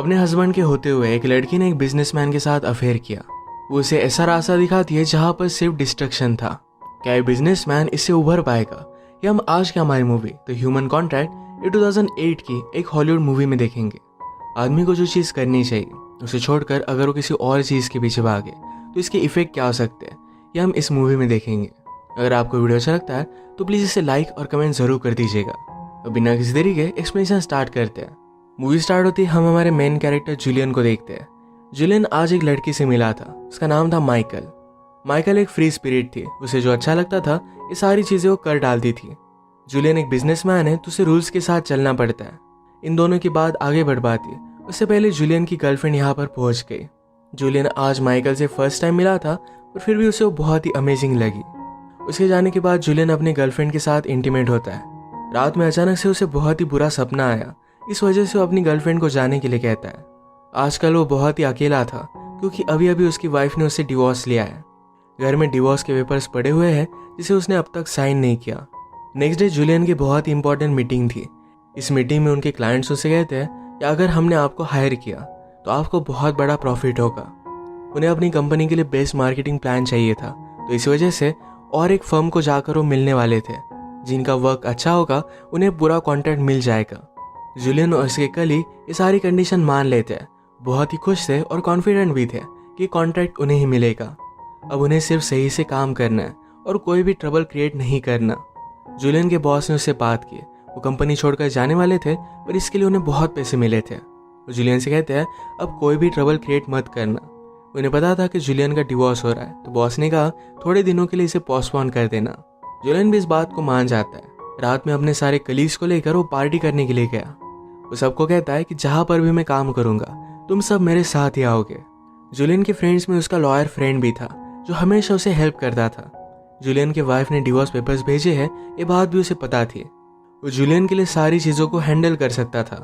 अपने हस्बैंड के होते हुए एक लड़की ने एक बिजनेसमैन के साथ अफेयर किया। वो उसे ऐसा रास्ता दिखाती है जहाँ पर सिर्फ डिस्ट्रक्शन था। क्या ये बिजनेसमैन इससे उभर पाएगा? ये हम आज की हमारी मूवी द ह्यूमन कॉन्ट्रैक्ट ये 2008 की एक हॉलीवुड मूवी में देखेंगे। आदमी को जो चीज़ करनी चाहिए उसे छोड़कर अगर वो किसी और चीज़ के पीछे भागे तो इसके इफेक्ट क्या हो सकते हैं, ये हम इस मूवी में देखेंगे। अगर आपको वीडियो अच्छा लगता है तो प्लीज़ इसे लाइक और कमेंट ज़रूर कर दीजिएगा। तो बिना किसी देरी के एक्सप्लेनेशन स्टार्ट करते हैं। मूवी स्टार्ट होती है, हम हमारे मेन कैरेक्टर जूलियन को देखते हैं। जूलियन आज एक लड़की से मिला था, उसका नाम था माइकल। माइकल एक फ्री स्पिरिट थी, उसे जो अच्छा लगता था ये सारी चीज़ें वो कर डालती थी। जूलियन एक बिजनेसमैन है तो उसे रूल्स के साथ चलना पड़ता है। इन दोनों की बात आगे बढ़ पाती है उससे पहले जूलियन की गर्लफ्रेंड यहाँ पर पहुँच गई। जूलियन आज माइकल से फर्स्ट टाइम मिला था पर फिर भी उसे वो बहुत ही अमेजिंग लगी। उसके जाने के बाद जूलियन अपनी गर्लफ्रेंड के साथ इंटीमेट होता है। रात में अचानक से उसे बहुत ही बुरा सपना आया, इस वजह से वो अपनी गर्लफ्रेंड को जाने के लिए कहता है। आजकल वो बहुत ही अकेला था क्योंकि अभी अभी उसकी वाइफ ने उससे डिवोर्स लिया है। घर में डिवोर्स के पेपर्स पड़े हुए हैं जिसे उसने अब तक साइन नहीं किया। नेक्स्ट डे जूलियन की बहुत ही इंपॉर्टेंट मीटिंग थी। इस मीटिंग में उनके क्लाइंट्स उससे कहते हैं कि अगर हमने आपको हायर किया तो आपको बहुत बड़ा प्रॉफिट होगा। उन्हें अपनी कंपनी के लिए बेस्ट मार्केटिंग प्लान चाहिए था, तो इस वजह से और एक फर्म को जाकर वो मिलने वाले थे जिनका वर्क अच्छा होगा, उन्हें पूरा कॉन्ट्रैक्ट मिल जाएगा। जूलियन और उसके कलीग ये सारी कंडीशन मान लेते हैं, बहुत ही खुश थे और कॉन्फिडेंट भी थे कि कॉन्ट्रैक्ट उन्हें ही मिलेगा। अब उन्हें सिर्फ सही से काम करना है और कोई भी ट्रबल क्रिएट नहीं करना। जूलियन के बॉस ने उससे बात की, वो कंपनी छोड़कर जाने वाले थे पर इसके लिए उन्हें बहुत पैसे मिले थे। वो जूलियन से कहते हैं अब कोई भी ट्रबल क्रिएट मत करना। उन्हें पता था कि जूलियन का डिवोर्स हो रहा है, तो बॉस ने कहा थोड़े दिनों के लिए इसे पोस्टपोन कर देना। जूलियन भी इस बात को मान जाता है। रात में अपने सारे कलीग्स को लेकर वो पार्टी करने के लिए गया। वो सबको कहता है कि जहाँ पर भी मैं काम करूँगा तुम सब मेरे साथ ही आओगे। जूलियन के फ्रेंड्स में उसका लॉयर फ्रेंड भी था जो हमेशा उसे हेल्प करता था। जूलियन के वाइफ ने डिवोर्स पेपर्स भेजे हैं, ये बात भी उसे पता थी। वो जूलियन के लिए सारी चीज़ों को हैंडल कर सकता था।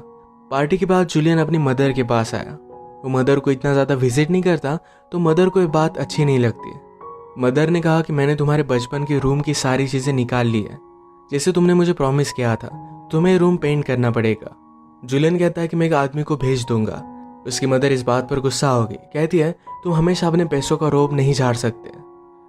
पार्टी के बाद जूलियन अपनी मदर के पास आया। वो मदर को इतना ज़्यादा विजिट नहीं करता तो मदर को ये बात अच्छी नहीं लगती। मदर ने कहा कि मैंने तुम्हारे बचपन के रूम की सारी चीज़ें निकाल ली है, जैसे तुमने मुझे प्रॉमिस किया था, तुम्हें रूम पेंट करना पड़ेगा। जूलियन कहता है कि मैं एक आदमी को भेज दूंगा। उसकी मदर इस बात पर गुस्सा होगी, कहती है तुम हमेशा अपने पैसों का रोब नहीं झाड़ सकते,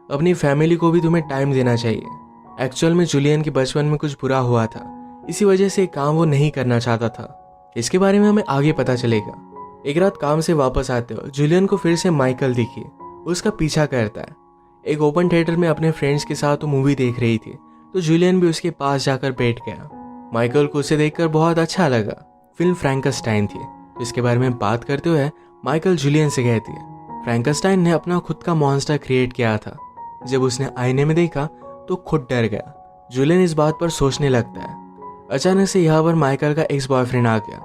अपनी फैमिली को भी तुम्हें टाइम देना चाहिए। एक्चुअल में जूलियन के बचपन में कुछ बुरा हुआ था, इसी वजह से काम वो नहीं करना चाहता था। इसके बारे में हमें आगे पता चलेगा। एक रात काम से वापस आते हो जूलियन को फिर से माइकल दिखी, उसका पीछा करता है। एक ओपन थिएटर में अपने फ्रेंड्स के साथ वो मूवी देख रही थी, तो जूलियन भी उसके पास जाकर बैठ गया। माइकल को उसे देखकर बहुत अच्छा लगा। फिल्म फ्रैंकेनस्टाइन थी, तो इसके बारे में बात करते हुए माइकल जूलियन से कहती है फ्रैंकेनस्टाइन ने अपना खुद का मॉन्स्टर क्रिएट किया था। जब उसने आईने में देखा तो खुद डर गया। जूलियन इस बात पर सोचने लगता है। अचानक से यहाँ पर माइकल का एक्स बॉयफ्रेंड आ गया,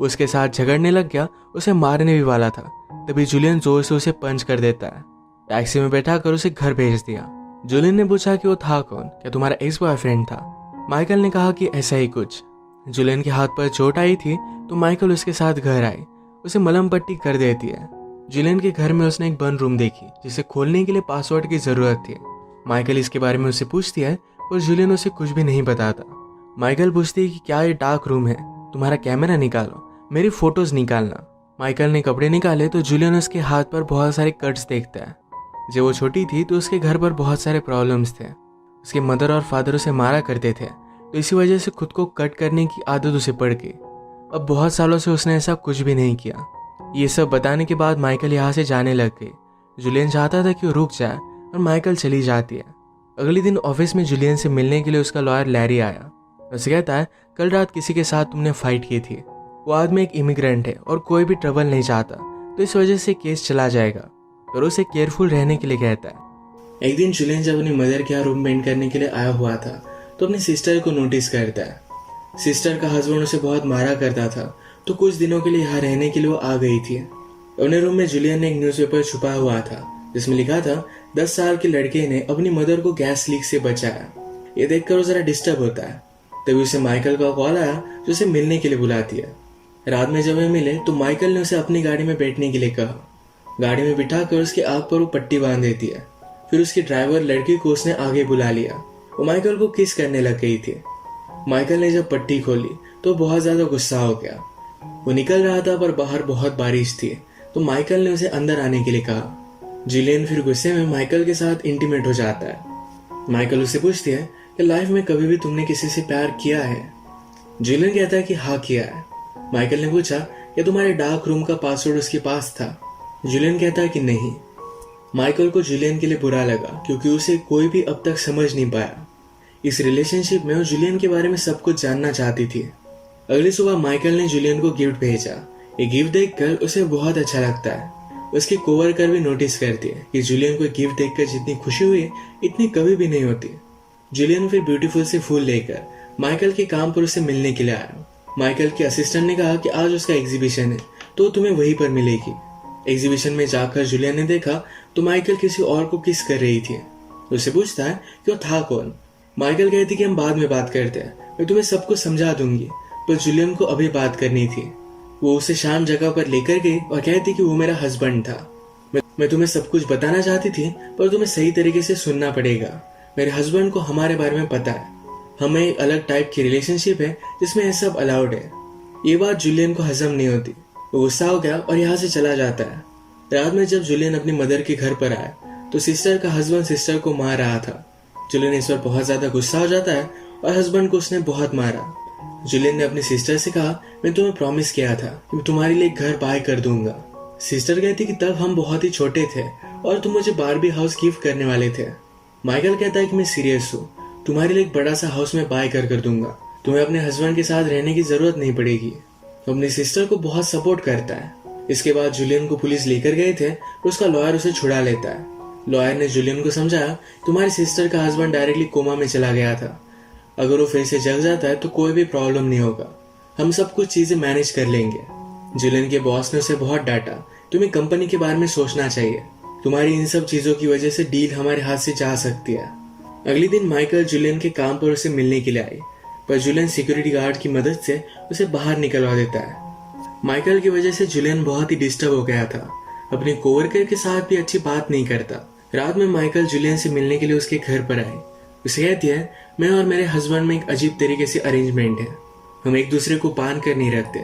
उसके साथ झगड़ने लग गया, उसे मारने भी वाला था। तभी जूलियन जोर से उसे पंच कर देता है। टैक्सी में बैठा कर उसे घर भेज दिया। जूलियन ने पूछा कि वो था कौन, क्या तुम्हारा एक्स बॉयफ्रेंड था? माइकल ने कहा कि ऐसा ही कुछ। जूलियन के हाथ पर चोट आई थी तो माइकल उसके साथ घर आई, उसे मलहम पट्टी कर देती है। जूलियन के घर में उसने एक बंद रूम देखी जिसे खोलने के लिए पासवर्ड की जरूरत थी। माइकल इसके बारे में उससे पूछती है पर जूलियन उसे कुछ भी नहीं बताता। माइकल पूछती है कि क्या ये डार्क रूम है, तुम्हारा कैमरा निकालो, मेरी फोटोज निकालना। माइकल ने कपड़े निकाले तो जूलियन उसके हाथ पर बहुत सारे कट्स देखता है। जब वो छोटी थी तो उसके घर पर बहुत सारे प्रॉब्लम्स थे। उसके मदर और फादर उसे मारा करते थे, तो इसी वजह से खुद को कट करने की आदत उसे पड़ गई। अब बहुत सालों से उसने ऐसा कुछ भी नहीं किया। ये सब बताने के बाद माइकल यहाँ से जाने लग गई। जूलियन चाहता था कि वो रुक जाए और माइकल चली जाती है। अगले दिन ऑफिस में जूलियन से मिलने के लिए उसका लॉयर लैरी आया। उसे कहता है कल रात किसी के साथ तुमने फाइट की थी। वो आदमी एक इमिग्रेंट है और कोई भी ट्रबल नहीं चाहता, तो इस वजह से केस चला जाएगा, पर उसे केयरफुल रहने के लिए कहता है। एक दिन जूलियन जब अपनी मदर के यहाँ रूम पेंट करने के लिए आया हुआ था तो अपनी सिस्टर को नोटिस करता है। सिस्टर का हस्बैंड उसे बहुत मारा करता था, तो कुछ दिनों के लिए यहाँ रहने के लिए वो आ गई थी। अपने रूम में जूलियन ने एक न्यूज़पेपर छुपा हुआ था जिसमें लिखा था 10 साल के लड़के ने अपनी मदर को गैस लीक से बचाया। ये देखकर वो जरा डिस्टर्ब होता है। तभी उसे माइकल का कॉल आया जो उसे मिलने के लिए बुलाती है। रात में जब वे मिले तो माइकल ने उसे अपनी गाड़ी में बैठने के लिए कहा। गाड़ी में बिठाकर उसके आंख पर वो पट्टी बांध देती है। फिर उसकी ड्राइवर लड़की को उसने आगे बुला लिया। वो माइकल को किस करने लग गई थी। माइकल ने जब पट्टी खोली तो बहुत ज्यादा गुस्सा हो गया। वो निकल रहा था पर बाहर बहुत बारिश थी, तो माइकल ने उसे अंदर आने के लिए कहा। जुलियन फिर गुस्से में माइकल के साथ इंटीमेट हो जाता है। माइकल उससे पूछती है कि लाइफ में कभी भी तुमने किसी से प्यार किया है? जुलियन कहता है कि हाँ किया है। माइकल ने पूछा कि तुम्हारे डार्क रूम का पासवर्ड उसके पास था? जुलियन कहता है कि नहीं। माइकल को जुलियन के लिए बुरा लगा क्योंकि उसे कोई भी अब तक समझ नहीं पाया। इस रिलेशनशिप में वो जुलियन के बारे में सब कुछ जानना चाहती थी। अगली सुबह माइकल ने जुलियन को गिफ्ट भेजा। ये गिफ्ट देखकर उसे बहुत अच्छा लगता है। उसके कोवर्कर भी नोटिस करती है कि जुलियन को गिफ्ट देखकर जितनी खुशी हुई इतनी कभी भी नहीं होती। जुलियन फिर ब्यूटीफुल से फूल लेकर माइकल के काम पर उसे मिलने के लिए आया। माइकल के असिस्टेंट ने कहा कि आज उसका एग्जीबिशन है तो तुम्हें वहीं पर मिलेगी। एग्जीबिशन में जाकर जुलियन ने देखा तो माइकल किसी और को किस कर रही थी। उससे पूछता है कि वो था कौन। माइकल कहती कि हम बाद में बात करते हैं, मैं तुम्हें सब कुछ समझा दूंगी। पर जुलियन को अभी बात करनी थी। वो उसे शाम जगह पर लेकर गई और कहती कि वो मेरा हस्बैंड था। मैं तुम्हें सब कुछ बताना चाहती थी पर तुम्हें सही तरीके से सुनना पड़ेगा। मेरे हस्बैंड को हमारे बारे में पता है। हमें एक अलग टाइप की रिलेशनशिप है जिसमें यह सब अलाउड है। ये बात जुलियन को हजम नहीं होती। वो गुस्सा हो गया और यहाँ से चला जाता है। रात में जब जुलियन अपनी मदर के घर पर आया तो सिस्टर का हस्बैंड सिस्टर को मार रहा था। जुलियन इस पर बहुत ज्यादा गुस्सा हो जाता है और हस्बैंड को उसने बहुत मारा। जुलियन ने अपनी सिस्टर से कहा, मैं तुम्हें प्रॉमिस किया था कि मैं तुम्हारे लिए घर बाय कर दूंगा। सिस्टर कहती कि तब हम बहुत ही छोटे थे और तुम मुझे बारबी हाउस गिफ्ट करने वाले थे। माइकल कहता है कि मैं सीरियस हूँ, तुम्हारे लिए एक बड़ा सा हाउस में बाय कर दूंगा। तुम्हें अपने हस्बैंड के साथ रहने की जरूरत नहीं पड़ेगी। तो अपनी सिस्टर को बहुत सपोर्ट करता है। इसके बाद जुलियन को पुलिस लेकर गए थे तो उसका लॉयर उसे छुड़ा लेता है। लॉयर ने जुलियन को समझाया, तुम्हारी सिस्टर का हस्बैंड डायरेक्टली कोमा में चला गया था। अगर वो फिर से जग जाता है तो कोई भी प्रॉब्लम नहीं होगा, हम सब कुछ चीजें मैनेज कर लेंगे। जुलियन के बॉस ने उसे बहुत डांटा, तुम्हें कंपनी के बारे में सोचना चाहिए, तुम्हारी इन सब चीजों की वजह से डील हमारे हाथ से जा सकती है। अगले दिन माइकल जुलियन के काम पर उसे मिलने के लिए आई, पर जुलियन सिक्योरिटी गार्ड की मदद से उसे बाहर निकलवा देता है। माइकल की वजह से जुलियन बहुत ही डिस्टर्ब हो गया था। अपने कोवर्कर के साथ भी अच्छी बात नहीं करता। रात में माइकल जुलियन से मिलने के लिए उसके घर पर आए। उसे कहती है, मैं और मेरे हस्बैंड में एक अजीब तरीके से अरेंजमेंट है। हम एक दूसरे को बांध कर नहीं रखते।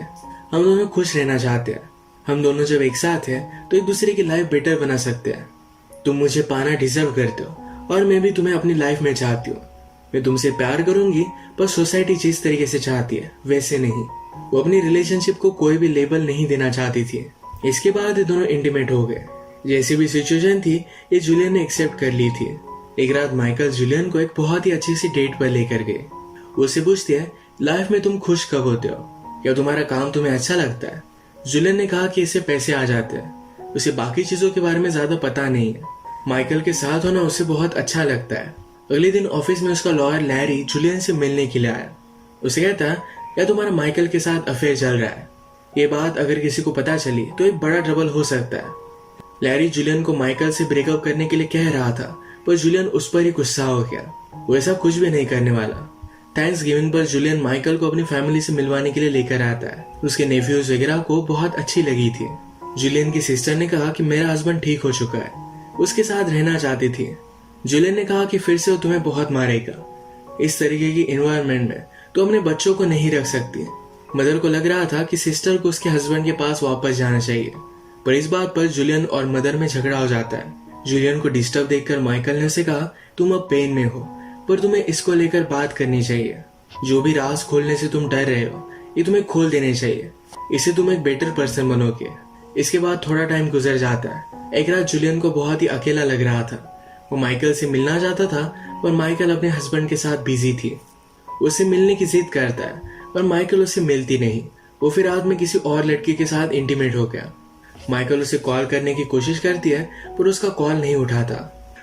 हम दोनों खुश रहना चाहते हैं। हम दोनों जब एक साथ हैं तो एक दूसरे की लाइफ बेटर बना सकते हैं। तुम मुझे पाना डिजर्व करते हो और मैं भी तुम्हें अपनी लाइफ में चाहती हूँ। मैं तुमसे प्यार करूंगी पर सोसाइटी जिस तरीके से चाहती है वैसे नहीं। वो अपनी रिलेशनशिप को कोई भी लेबल नहीं देना चाहती थी। इसके बाद ये दोनों इंटीमेट हो गए। जैसी भी सिचुएशन थी ये जुलियन ने एक्सेप्ट कर ली थी। एक रात माइकल जुलियन को एक बहुत ही अच्छी सी डेट पर लेकर गए। वो उससे पूछती है, लाइफ में तुम खुश कब होते हो? क्या तुम्हारा काम तुम्हें अच्छा लगता है? जुलियन ने कहा कि इससे पैसे आ जाते हैं। उसे बाकी चीजों के बारे में ज्यादा पता नहीं है। माइकल के साथ होना उसे बहुत अच्छा लगता है। अगले दिन ऑफिस में उसका लॉयर लैरी जुलियन से मिलने के लिए आया। उसे कहता है, क्या तुम्हारा माइकल के साथ अफेयर चल रहा है? ये बात अगर किसी को पता चली तो एक बड़ा ट्रबल हो सकता है। लैरी जुलियन को माइकल से ब्रेकअप करने के लिए कह रहा था पर जुलियन उस पर ही गुस्सा हो गया। वो ऐसा कुछ भी नहीं करने वाला। थैंक्स गिविंग पर जुलियन माइकल को अपनी फैमिली से मिलवाने के लिए लेकर आता है। उसके नेफ्यूज वगैरह को बहुत अच्छी लगी थी। जुलियन की सिस्टर ने कहा कि मेरा हस्बैंड ठीक हो चुका है, उसके साथ रहना चाहती थी। जुलियन ने कहा कि फिर से वो तुम्हें बहुत मारेगा। इस तरीके की एनवायरनमेंट में तो अपने बच्चों को नहीं रख सकती। मदर को लग रहा था कि सिस्टर को उसके हस्बैंड के पास वापस जाना चाहिए, पर इस बात पर जुलियन और मदर में झगड़ा हो जाता है। जुलियन को डिस्टर्ब देखकर माइकल ने उसे कहा, तुम अब पेन में हो पर तुम्हें इसको लेकर बात करनी चाहिए। जो भी राज खोलने से तुम डर रहे हो ये तुम्हें खोल देने चाहिए। इससे तुम एक बेटर पर्सन बनोगे। इसके बाद थोड़ा टाइम गुजर जाता है। एक रात जुलियन को बहुत ही अकेला लग रहा था। वो माइकल से मिलना चाहता था पर माइकल अपने हस्बैंड के साथ बिजी थी। उससे मिलने की जिद करता है पर माइकल उससे मिलती नहीं। वो फिर रात में किसी और लड़की के साथ इंटीमेट हो गया। माइकल उसे कॉल करने की कोशिश करती है पर उसका कॉल नहीं उठाता।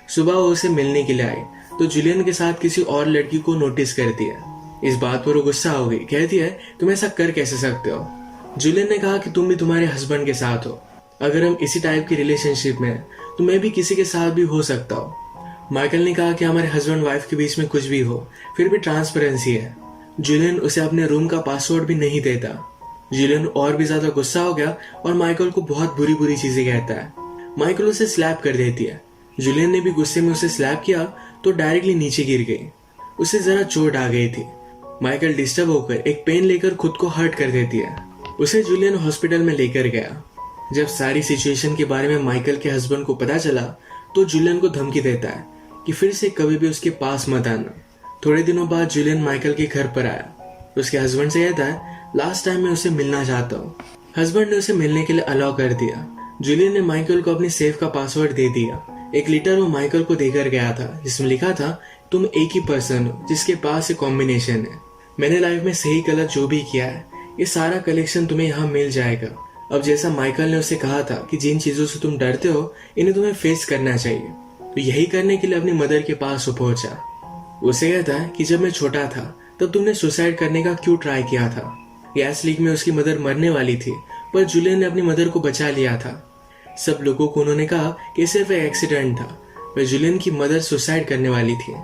सुबह वो उसे मिलने के लिए आई तो जुलियन के साथ किसी और लड़की को नोटिस करती है। इस बात पर वो गुस्सा हो गई। कहती है, तुम ऐसा कर कैसे सकते हो? जुलियन ने कहा कि तुम भी तुम्हारे हस्बैंड के साथ हो। अगर हम इसी टाइप की रिलेशनशिप में तो मैं भी किसी के साथ भी हो सकता हूँ। माइकल ने कहा कि हमारे हस्बैंड वाइफ के बीच में कुछ भी हो फिर भी ट्रांसपेरेंसी है। जुलियन उसे अपने रूम का पासवर्ड भी नहीं देता। जुलियन और भी ज्यादा गुस्सा हो गया और माइकल को बहुत बुरी बुरी चीजें कहता है। माइकल उसे स्लैप कर देती है। जुलियन ने भी गुस्से में उसे स्लैप किया तो डायरेक्टली नीचे गिर गई। उसे जरा चोट आ गई थी। माइकल डिस्टर्ब होकर एक पेन लेकर खुद को हर्ट कर देती है। उसे जूलियन हॉस्पिटल में लेकर गया। जब सारी सिचुएशन के बारे में माइकल के हस्बैंड को पता चला तो जूलियन को धमकी देता है कि फिर से कभी भी उसके पास मत आना। थोड़े दिनों बाद जूलियन माइकल के घर पर आया। उसके हस्बैंड से कहता है लास्ट टाइम मैं उसे मिलना चाहता हूँ। हस्बैंड ने उसे मिलने के लिए अलाउ कर दिया। जूलियन ने माइकल को अपनी सेफ का पासवर्ड दे दिया। एक लेटर वो माइकल को देकर गया था जिसमें लिखा था तुम एक ही पर्सन हो जिसके पास एक कॉम्बिनेशन है। मैंने लाइफ में सही गलत जो भी किया है ये सारा कलेक्शन तुम्हें यहाँ मिल जाएगा। अब जैसा माइकल ने उसे कहा था कि जिन चीजों से तुम डरते हो इन्हें तुम्हें फेस करना चाहिए, तो यही करने के लिए अपनी मदर के पास वो पहुंचा। उसे कहता है कि जब मैं छोटा था तब तुमने सुसाइड करने का क्यों ट्राई किया था। गैस लीक में उसकी मदर मरने वाली थी पर जूलियन ने अपनी मदर को बचा लिया था। सब लोगों को उन्होंने कहा कि सिर्फ एक एक्सीडेंट था, पर जूलियन की मदर सुसाइड करने वाली थी।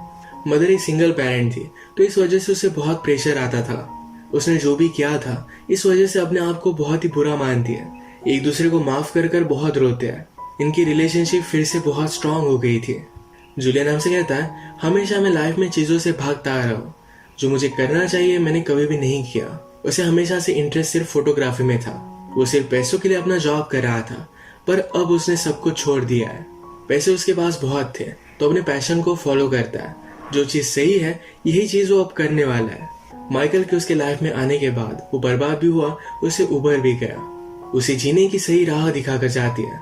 मदर एक सिंगल पेरेंट थी तो इस वजह से उसे बहुत प्रेशर आता था। उसने जो भी किया था इस वजह से अपने आप को बहुत ही बुरा मानती है। एक दूसरे को माफ कर कर बहुत रोते हैं। इनकी रिलेशनशिप फिर से बहुत स्ट्रांग हो गई थी। जूलियन हमसे कहता है हमेशा मैं लाइफ में चीजों से भागता आ रहा हूँ, जो मुझे करना चाहिए मैंने कभी भी नहीं किया। उसे हमेशा से इंटरेस्ट सिर्फ फोटोग्राफी में था। वो सिर्फ पैसों के लिए अपना जॉब कर रहा था, पर अब उसने सब कुछ छोड़ दिया है। पैसे उसके पास बहुत थे तो अपने पैशन को फॉलो करता है। जो चीज सही है यही चीज वो अब करने वाला है। माइकल के उसके लाइफ में आने के बाद वो बर्बाद भी हुआ, उसे उबर भी गया। उसे जीने की सही राह दिखाकर जाती है।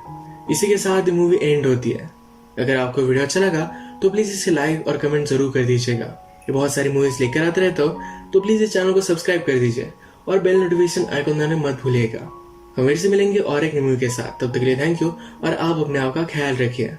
इसी के साथ मूवी एंड होती है। अगर आपको वीडियो अच्छा लगा तो प्लीज इसे लाइक और कमेंट जरूर कर दीजिएगा। ये बहुत सारी मूवीज लेकर आते रहता हूँ तो प्लीज इस चैनल को सब्सक्राइब कर दीजिए और बेल नोटिफिकेशन आइकन दबाना मत भूलिएगा। हम फिर से मिलेंगे और एक मूवी के साथ। तब तक के लिए थैंक यू और आप अपने आप का ख्याल रखिए।